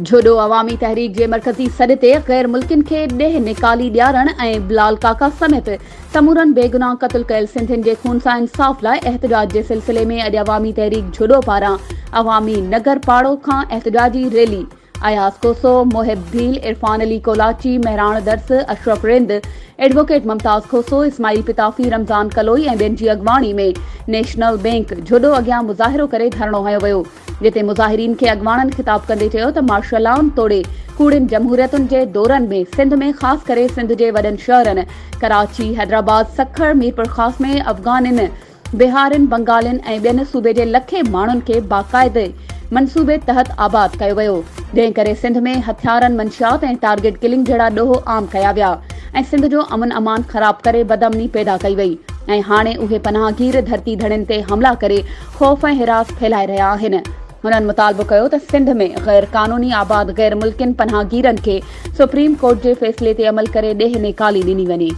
जोडो अवामी तहरीक जे मरकज़ी सॾ ते गैर मुल्किन खे ॾेह निकाली ॾियारण ऐं बिलाल काका समेत समूरनि बेगुनाह क़त्ल कयल सिंधियुनि जे खून सां इंसाफ़ लाइ एहतजाज जे सिलसिले में अॼु अवामी तहरीक जोडो पारां अवामी नगर पाड़ो खां एहतजाजी रैली अयास कोसो, मोहिब भील, इरफान अली कोलाची, महराण दर्स, अशरफ रिंद, एडवोकेट मुमताज खोसो, इस्माइल पिताफी, रमज़ान कलोई ऐं ॿियनि जी अॻवाणी में नेशनल बैंक जोडो अॻियां मुज़ाहिरो करे धरणो हयो वियो, जिते मुज़ाहिरीन खे अॻवाणनि ख़िताब कंदे चयो त मार्शल लॉ तोड़े कूड़िन जमहूरियतुनि जे दौरनि में सिंध में ख़ासि करे सिंध जे वॾनि शहरनि कराची, हैदराबाद, सखर, मीरपुर ख़ास में अफ़गानिन, बिहारिन, बंगालिन ऐं ॿियनि सूबे जे लखे माण्हुनि खे बाक़ाइदे मनसूबे तहत आबाद कयो वियो, जंहिं करे सिंध में हथियारनि, मंशियात ऐं टारगेट किलिंग जहिड़ा ॾोह आम कया विया ऐं सिंध जो अमन अमान ख़राब करे बदअमनी पैदा कई वई ऐं हाणे उहे पनाहगीर धरती धड़ियुनि ते हमला करे ख़ौफ़ ऐं हिरास फैलाए रहिया आहिनि। हुननि मुतालबो कयो त सिंध में गैर कानूनी आबाद गैर मुल्किन पनाहगीरनि खे सुप्रीम कोर्ट जे फ़ैसिले ते अमल करे ॾेह निकाली ॾिनी वञे।